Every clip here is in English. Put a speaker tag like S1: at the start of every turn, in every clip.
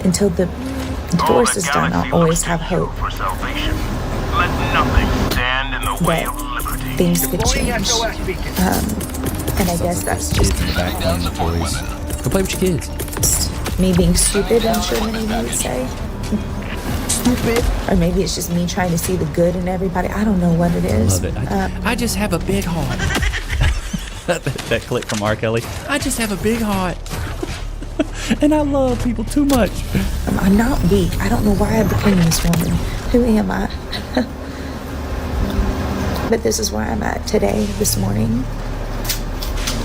S1: until the divorce is done, I'll always have hope that things could change. And I guess that's just
S2: in the back playing with toys. Go play with your kids.
S1: me being stupid, I'm sure many of you would say. Stupid. Or maybe it's just me trying to see the good in everybody. I don't know what it is.
S2: I love it. I just have a big heart. that clip from R. Kelly. I just have a big heart. And I love people too much.
S1: I'm not weak. I don't know why I became this woman. Who am I? But this is where I'm at today, this morning.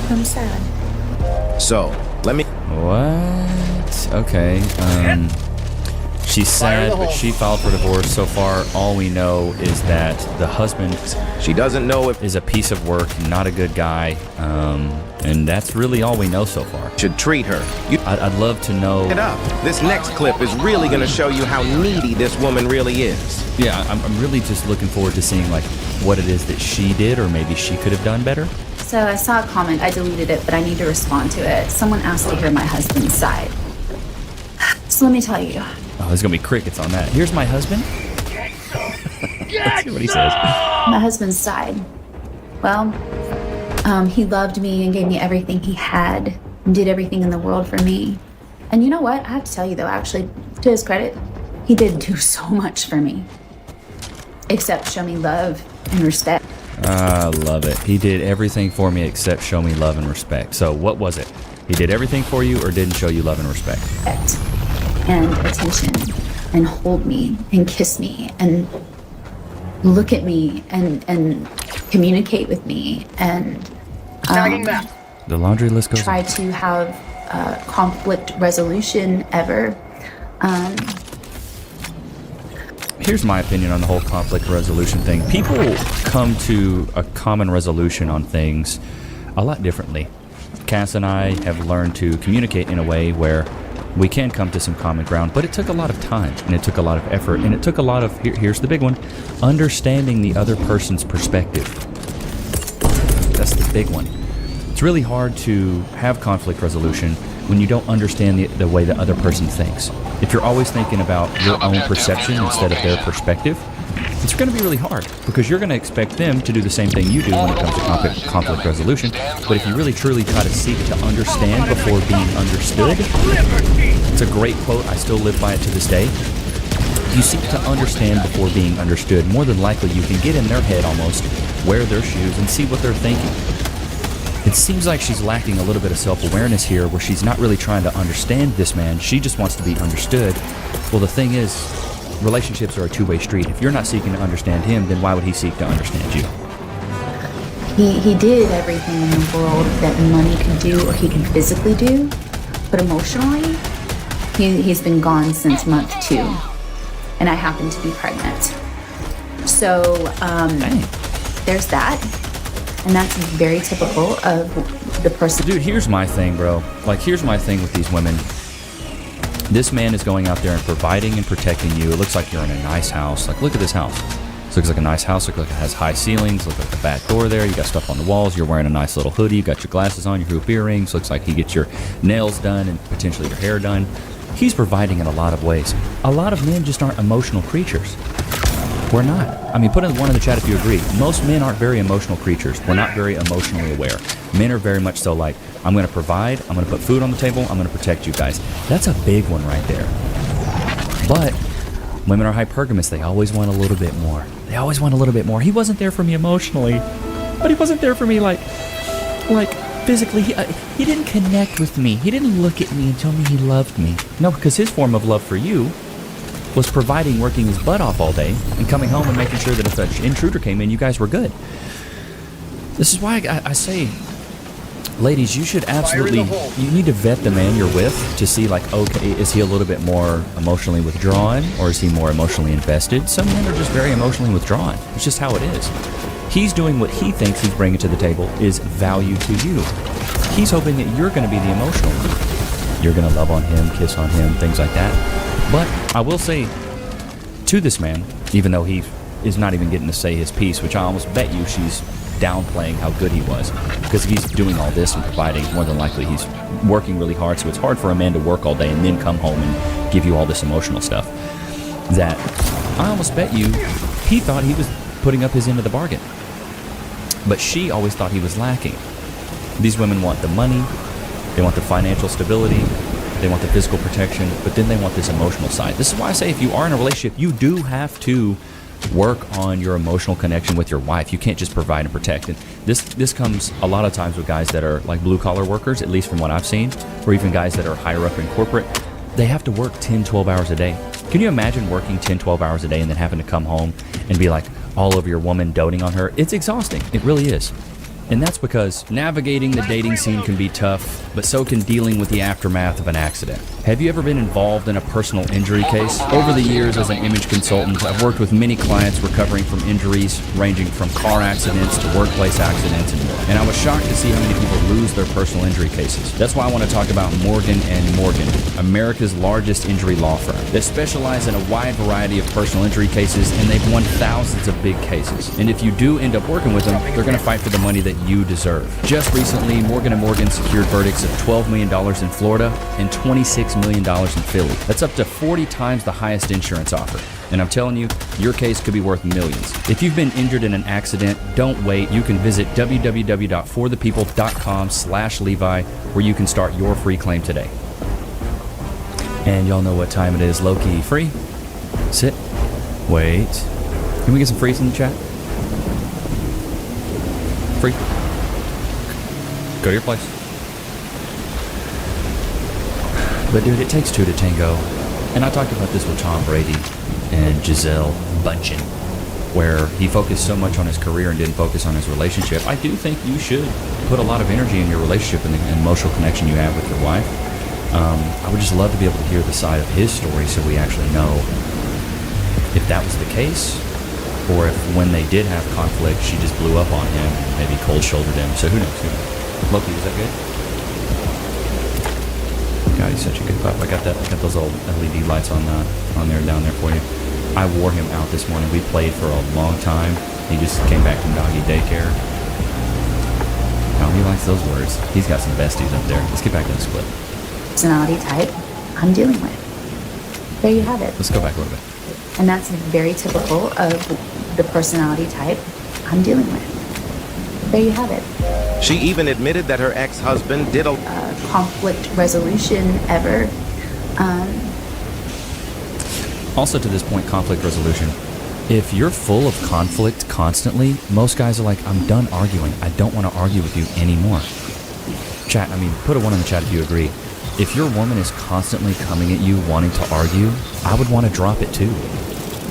S1: I'm sad.
S3: So, let me...
S2: What? Okay. She's sad, but she filed for divorce. So far, all we know is that the husband...
S3: She doesn't know if...
S2: ...is a piece of work, not a good guy. And that's really all we know so far.
S3: ...should treat her.
S2: I'd love to know...
S3: ...it up. This next clip is really going to show you how needy this woman really is.
S2: Yeah, I'm really just looking forward to seeing, like, what it is that she did, or maybe she could have done better.
S4: So I saw a comment, I deleted it, but I need to respond to it. Someone asked to hear my husband's side. So let me tell you.
S2: Oh, there's gonna be crickets on that. Here's my husband. Let's see what he says.
S4: My husband's side. Well, he loved me and gave me everything he had and did everything in the world for me. And you know what? I have to tell you though, actually, to his credit, he did do so much for me. Except show me love and respect.
S2: I love it. He did everything for me except show me love and respect. So what was it? He did everything for you or didn't show you love and respect?
S4: And attention and hold me and kiss me and look at me and communicate with me and
S2: the laundry list goes
S4: try to have conflict resolution ever.
S2: Here's my opinion on the whole conflict resolution thing. People come to a common resolution on things a lot differently. Cass and I have learned to communicate in a way where we can come to some common ground, but it took a lot of time and it took a lot of effort and it took a lot of, here's the big one, understanding the other person's perspective. That's the big one. It's really hard to have conflict resolution when you don't understand the way the other person thinks. If you're always thinking about your own perception instead of their perspective, it's going to be really hard because you're going to expect them to do the same thing you do when it comes to conflict resolution. But if you really truly try to seek to understand before being understood, it's a great quote. I still live by it to this day. If you seek to understand before being understood, more than likely you can get in their head almost, wear their shoes, and see what they're thinking. It seems like she's lacking a little bit of self-awareness here where she's not really trying to understand this man. She just wants to be understood. Well, the thing is, relationships are a two-way street. If you're not seeking to understand him, then why would he seek to understand you?
S4: He did everything in the world that money could do or he could physically do, but emotionally, he's been gone since month 2, and I happen to be pregnant. So, there's that. And that's very typical of the person.
S2: Dude, here's my thing, bro. Like, here's my thing with these women. This man is going out there and providing and protecting you. It looks like you're in a nice house. Like, look at this house. This looks like a nice house. Looks like it has high ceilings. Looks like the back door there. You got stuff on the walls. You're wearing a nice little hoodie. You got your glasses on, your hoop earrings. Looks like he gets your nails done and potentially your hair done. He's providing in a lot of ways. A lot of men just aren't emotional creatures. We're not. I mean, put in one in the chat if you agree. Most men aren't very emotional creatures. We're not very emotionally aware. Men are very much so like, I'm going to provide, I'm going to put food on the table, I'm going to protect you guys. That's a big one right there. But women are hypergamous. They always want a little bit more. They always want a little bit more. He wasn't there for me emotionally, but he wasn't there for me like physically. He didn't connect with me. He didn't look at me and tell me he loved me. No, because his form of love for you was providing, working his butt off all day, and coming home and making sure that if an intruder came in, you guys were good. This is why I say, ladies, you should absolutely, you need to vet the man you're with to see, like, okay, is he a little bit more emotionally withdrawn, or is he more emotionally invested? Some men are just very emotionally withdrawn. It's just how it is. He's doing what he thinks he's bringing to the table is value to you. He's hoping that you're going to be the emotional one. You're going to love on him, kiss on him, things like that. But I will say to this man, even though he is not even getting to say his piece, which I almost bet you she's downplaying how good he was. Because if he's doing all this and providing, more than likely he's working really hard, so it's hard for a man to work all day and then come home and give you all this emotional stuff. That I almost bet you he thought he was putting up his end of the bargain. But she always thought he was lacking. These women want the money, they want the financial stability, they want the physical protection, but then they want this emotional side. This is why I say if you are in a relationship, you do have to work on your emotional connection with your wife. You can't just provide and protect. And this comes a lot of times with guys that are like blue-collar workers, at least from what I've seen, or even guys that are higher up in corporate. They have to work 10, 12 hours a day. Can you imagine working 10, 12 hours a day and then having to come home and be like all over your woman, doting on her? It's exhausting. It really is. And that's because navigating the dating scene can be tough, but so can dealing with the aftermath of an accident. Have you ever been involved in a personal injury case? Over the years as an image consultant, I've worked with many clients recovering from injuries ranging from car accidents to workplace accidents and more. And I was shocked to see how many people lose their personal injury cases. That's why I want to talk about Morgan & Morgan, America's largest injury law firm. They specialize in a wide variety of personal injury cases, and they've won thousands of big cases. And if you do end up working with them, they're going to fight for the money that you deserve. Just recently, Morgan & Morgan secured verdicts of $12 million in Florida and $26 million in Philly. That's up to 40 times the highest insurance offer. And I'm telling you, your case could be worth millions. If you've been injured in an accident, don't wait. You can visit www.forthepeople.com/Levi, where you can start your free claim today. And y'all know what time it is. Low-key free. Sit. Wait. Can we get some frees in the chat? Free. Go to your place. But dude, it takes two to tango. And I talked about this with Tom Brady and Giselle Bundchen, where he focused so much on his career and didn't focus on his relationship. I do think you should put a lot of energy in your relationship and the emotional connection you have with your wife. I would just love to be able to hear the side of his story so we actually know if that was the case, or if when they did have conflict, she just blew up on him, maybe cold-shouldered him. So who knows? Loki, is that good? God, he's such a good pup. I got those old LED lights on there down there for you. I wore him out this morning. We played for a long time. He just came back from doggy daycare. Oh, he likes those words. He's got some besties up there. Let's get back to this clip.
S4: Personality type I'm dealing with. There you have it.
S2: Let's go back a little bit.
S4: And that's very typical of the personality type I'm dealing with. There you have it.
S3: She even admitted that her ex-husband did a
S4: Conflict resolution ever.
S2: Also to this point, conflict resolution. If you're full of conflict constantly, most guys are like, I'm done arguing. I don't want to argue with you anymore. Chat, put a 1 in the chat if you agree. If your woman is constantly coming at you wanting to argue, I would want to drop it too.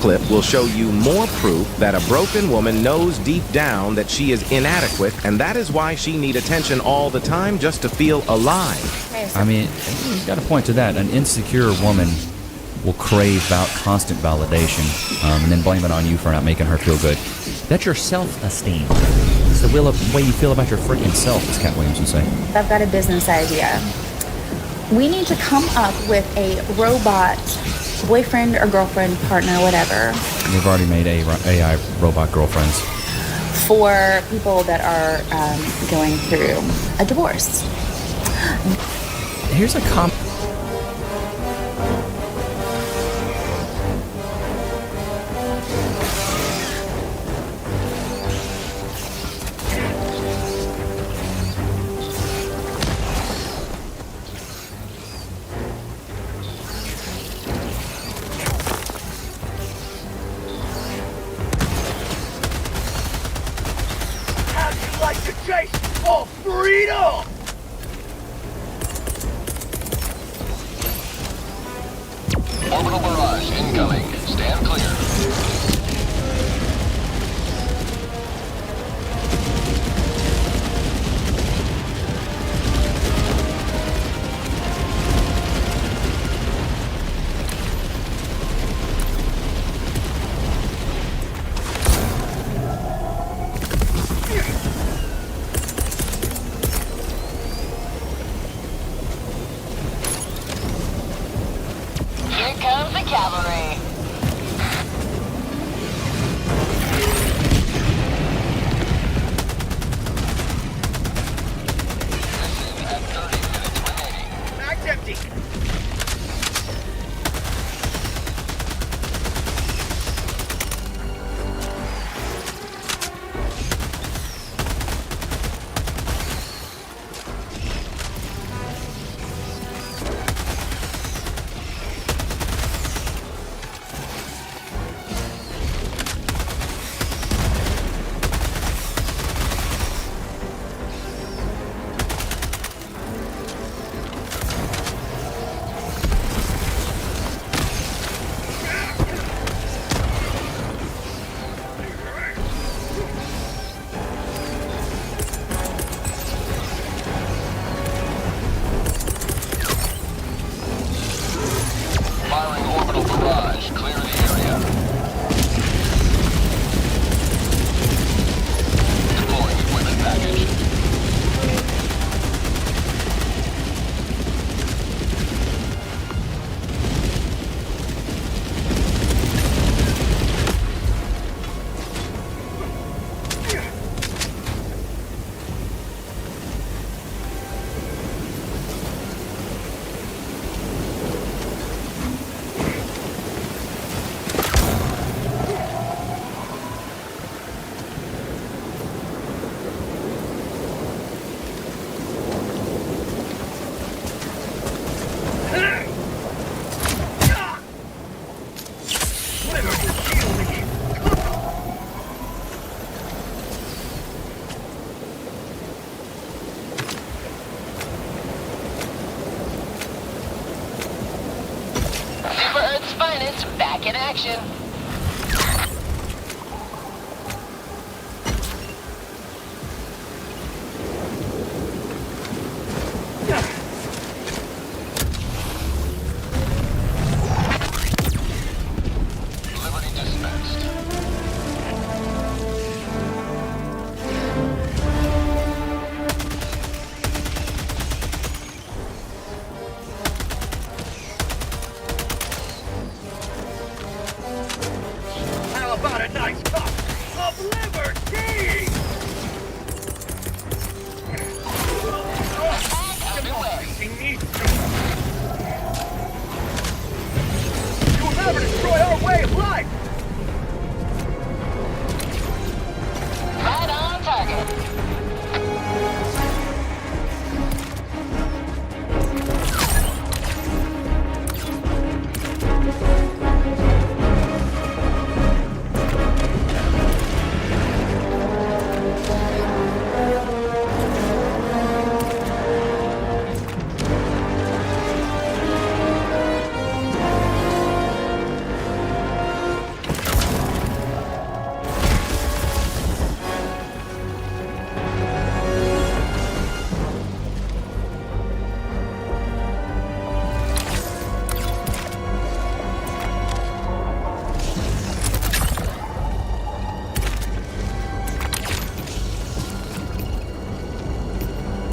S3: clip will show you more proof that a broken woman knows deep down that she is inadequate, and that is why she needs attention all the time just to feel alive.
S2: You got a point to that. An insecure woman will crave constant validation and then blame it on you for not making her feel good. That's your self-esteem. It's the way you feel about your freaking self, as Cat Williams would say.
S1: I've got a business idea. We need to come up with a robot boyfriend or girlfriend, partner, whatever.
S2: We've already made AI robot girlfriends.
S1: For people that are going through a divorce.
S2: Here's a
S5: Orbital barrage incoming. Stand clear. Here comes the cavalry. Firing orbital barrage. Clear the area. Deploying equipment package.
S6: Super Earth's finest back in action.
S5: Liberty dispatched.
S7: How about a nice cup of liberty? Democracy needs to. You will never destroy our way of life.
S6: Right on target.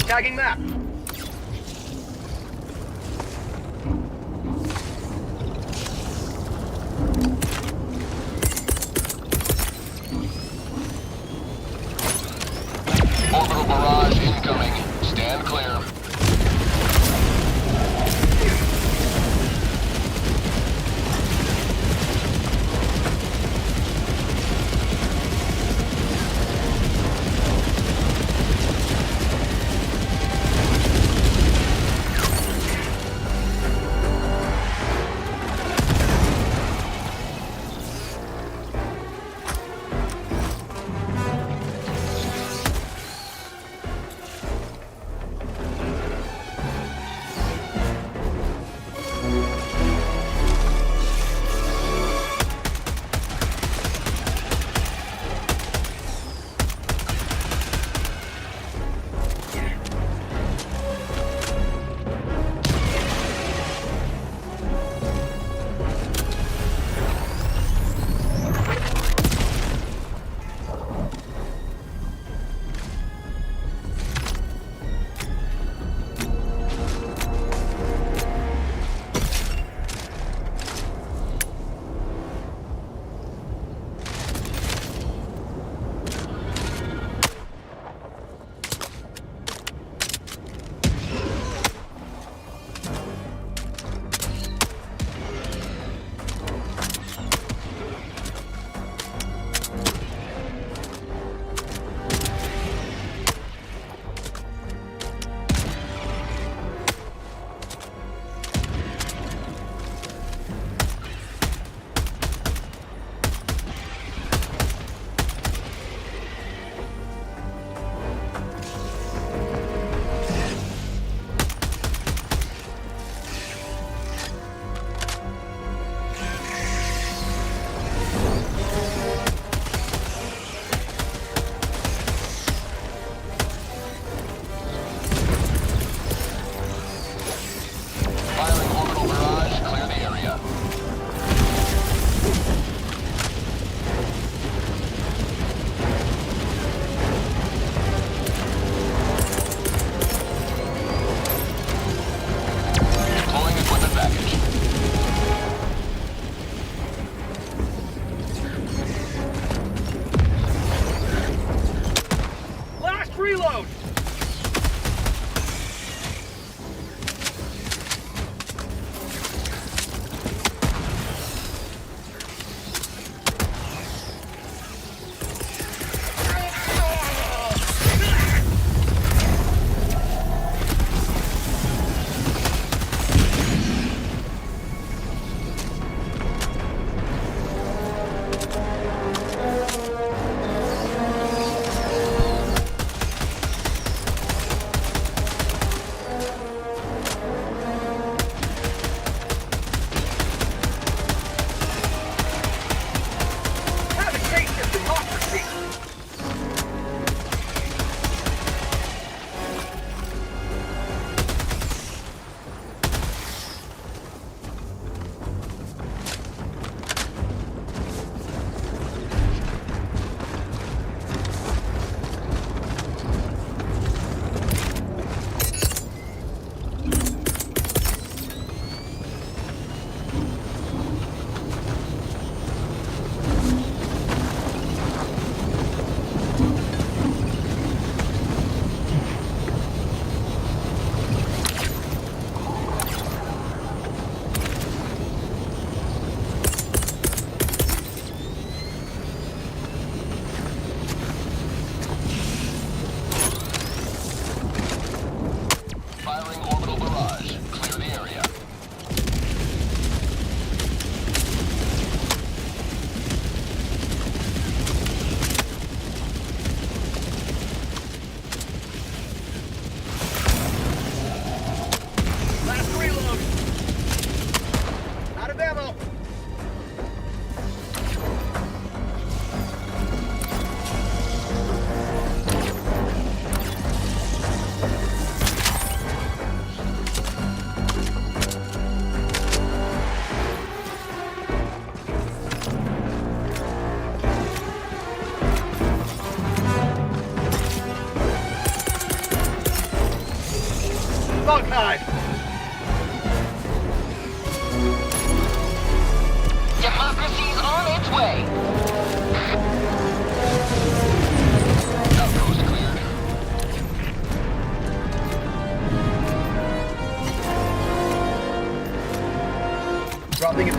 S7: Tagging map.
S5: Orbital barrage incoming. Stand clear.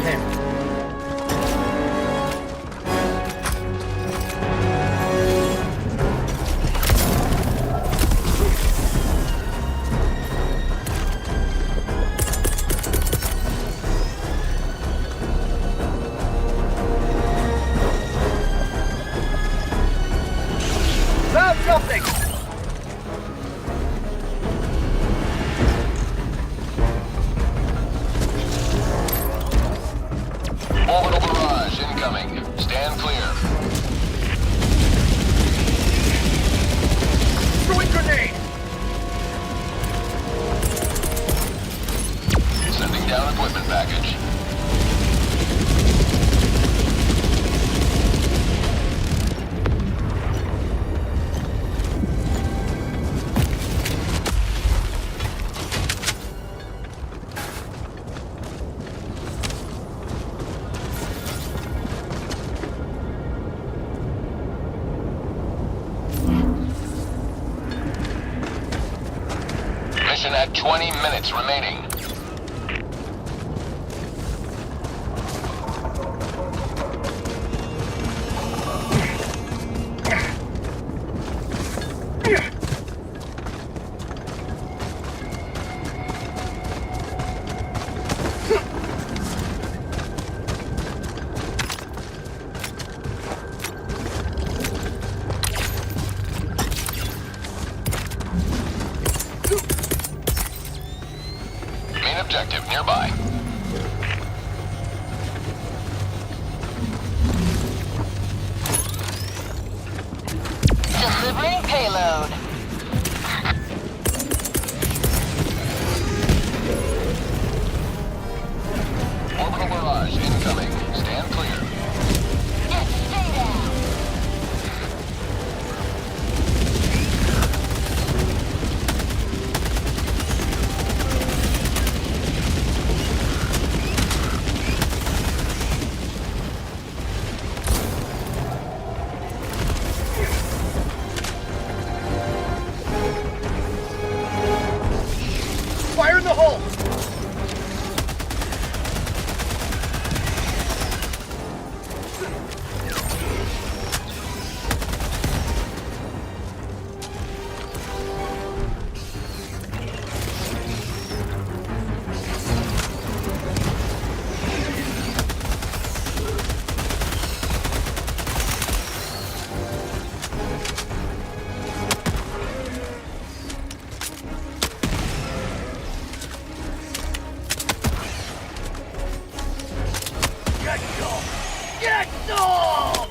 S7: him. Found something!
S5: Orbital barrage incoming. Stand clear.
S7: Throwing grenade!
S5: Sending down equipment package. Mission at 20 minutes remaining. Main objective nearby.
S6: Delivering payload.
S5: Orbital barrage incoming. Stand clear.
S6: Yes, stay down.
S7: Fire in the hole! Get some! Get some!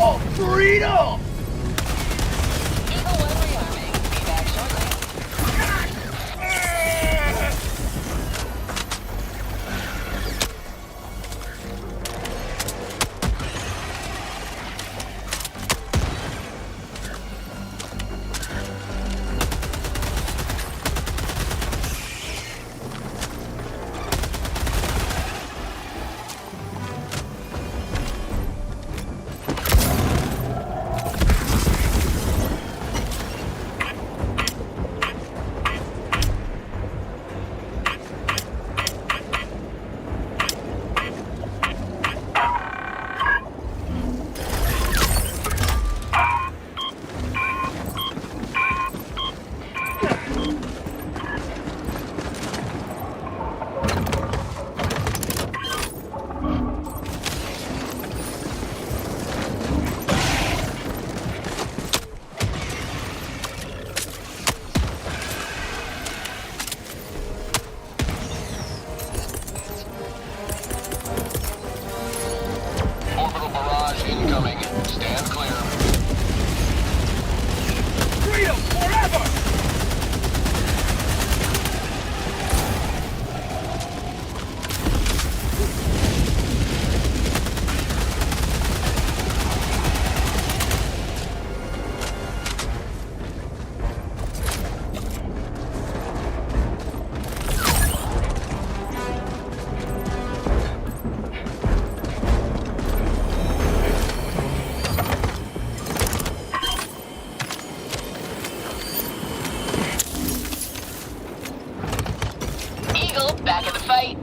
S7: Oh, freedom!
S6: Eagle 1 rearming. Be back shortly.
S5: Orbital barrage incoming. Stand clear.
S7: Freedom forever!
S6: Eagle, back in the fight.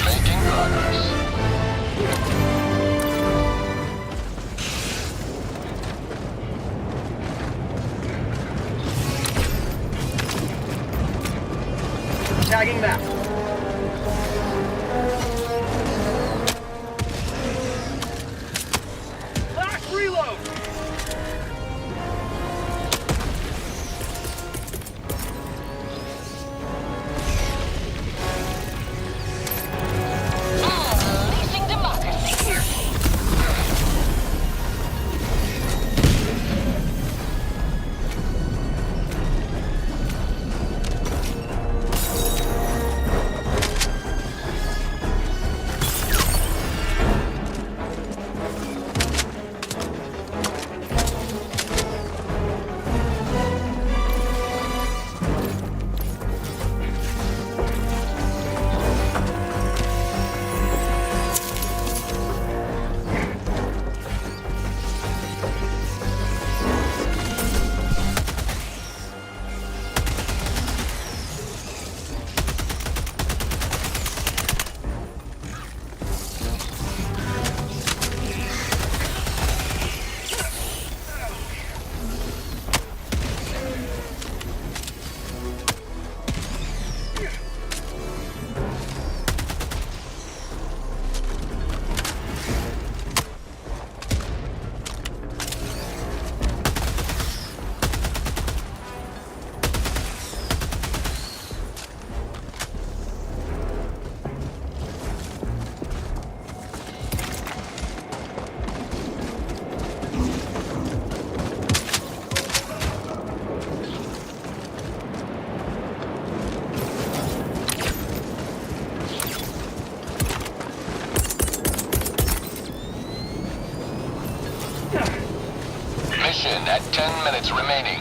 S5: Making progress.
S7: Tagging map. Last reload!
S6: Unleashing democracy.
S5: Mission at 10 minutes remaining.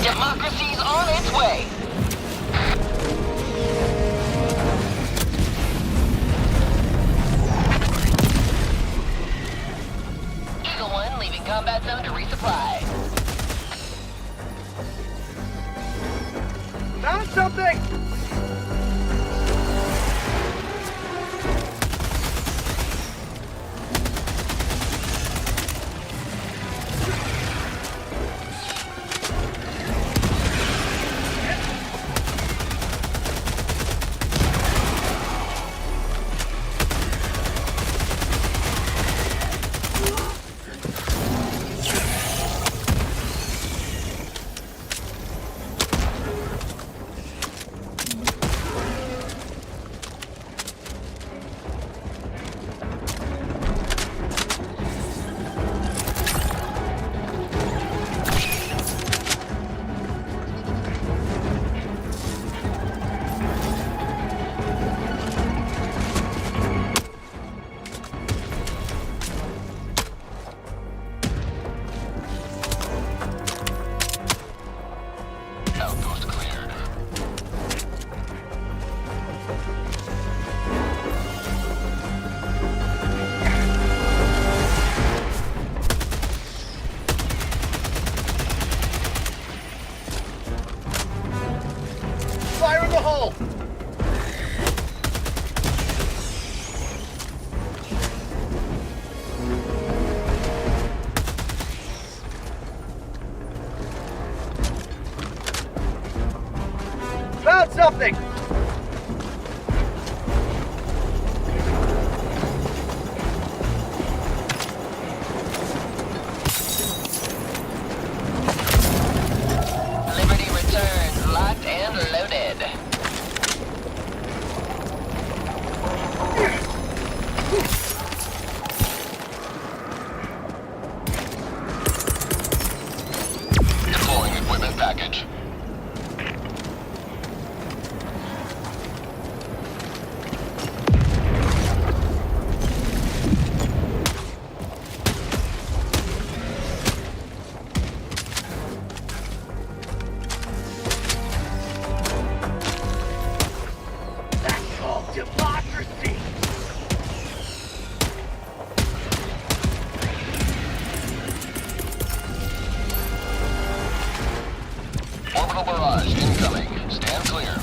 S6: Democracy's on its way. Eagle 1 leaving combat zone to resupply.
S7: something!
S6: Liberty return, locked and loaded.
S5: Deploying equipment package.
S7: That's called democracy!
S5: Orbital barrage incoming. Stand clear.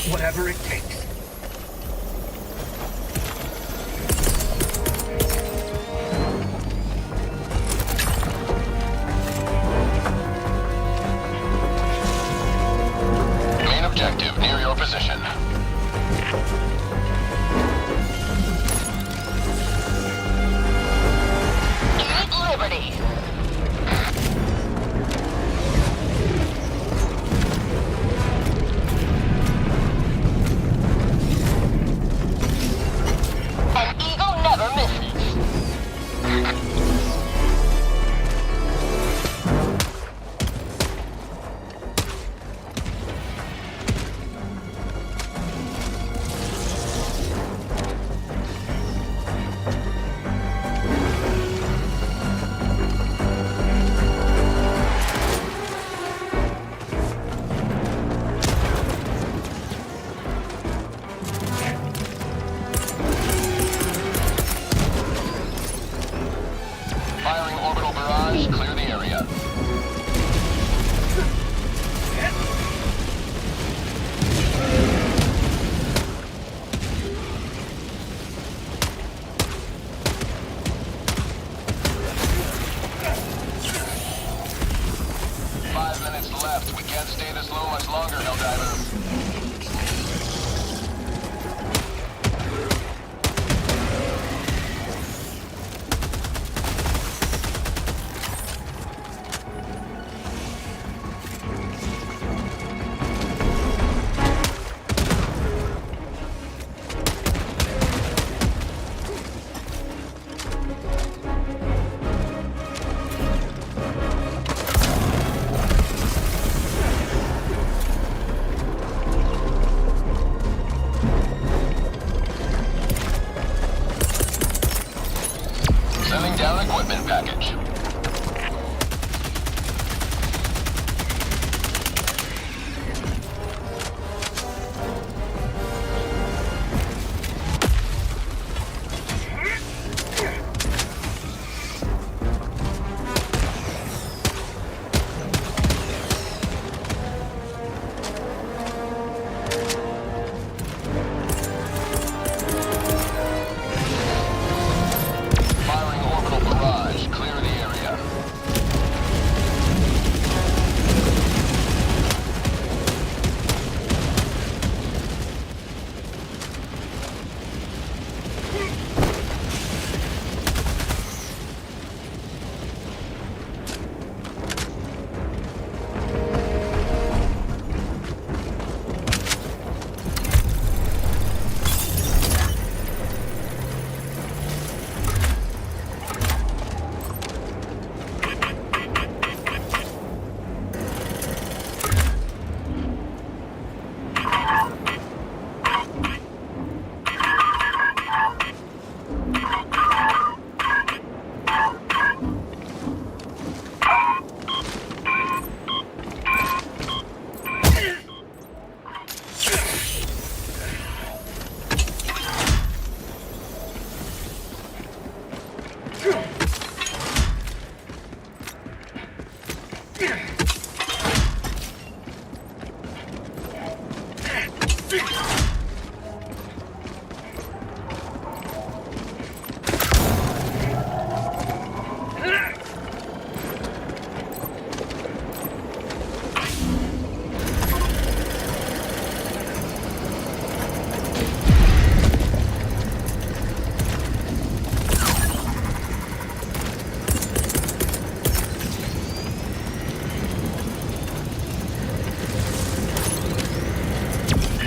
S7: Whatever it takes.
S5: Main objective near your position.
S6: Eat liberty.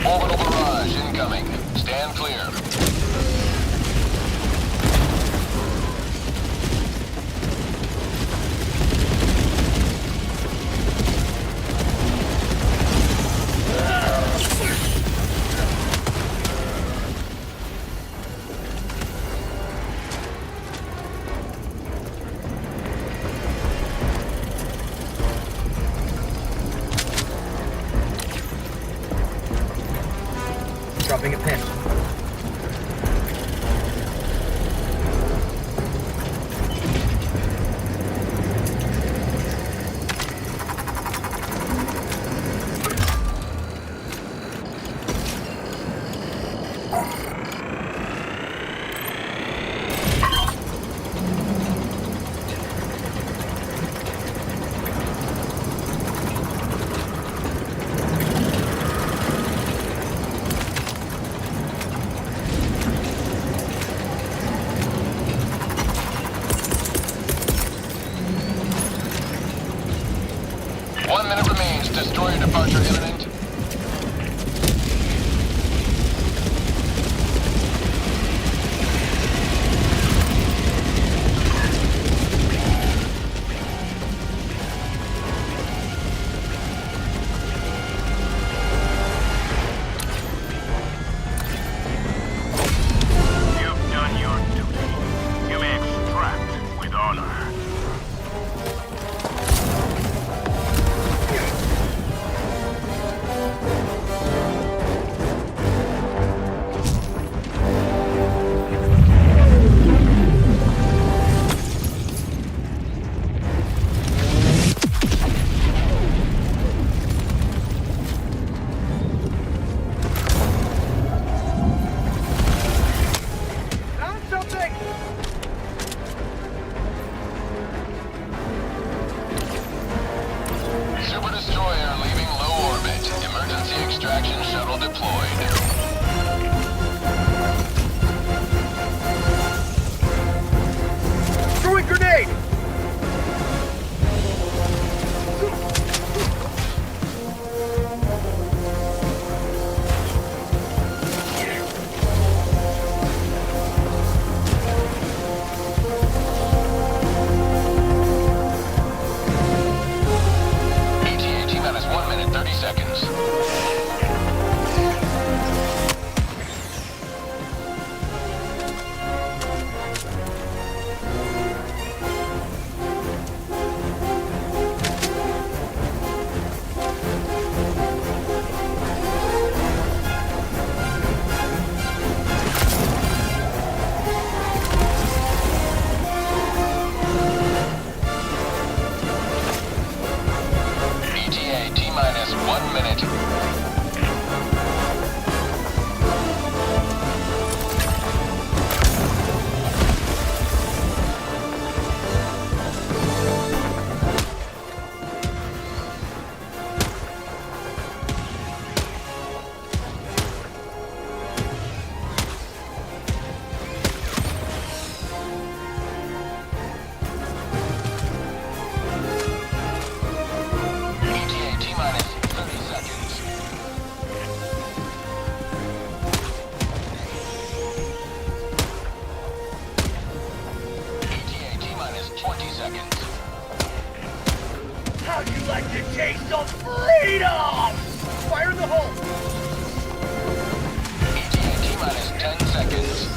S5: Orbital barrage incoming. Stand clear.
S7: Dropping a pin.
S5: Destroyer departure imminent.
S7: You've done your duty. You may extract with honor. Found something!
S5: Super destroyer leaving low orbit. Emergency extraction shuttle deployed.
S7: Throwing grenade!
S5: ETA T-minus 1 minute 30 seconds. ETA T-minus 1 minute. ETA T-minus 30 seconds. ETA T-minus 20 seconds.
S7: How'd you like to taste some freedom? Fire in the hole!
S5: ETA T-minus 10 seconds.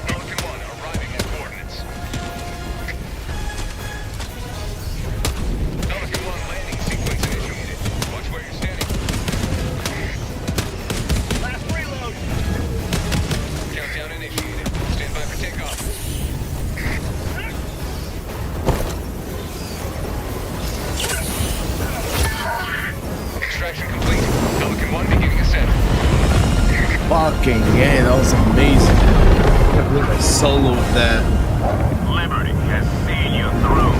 S7: Falcon 1 arriving at coordinates. Falcon 1 landing sequence initiated. Watch where you're standing. Last reload! Countdown initiated. Stand by for takeoff.
S8: Fucking yeah, that was amazing. I can't believe I soloed that.
S7: Liberty has seen you through.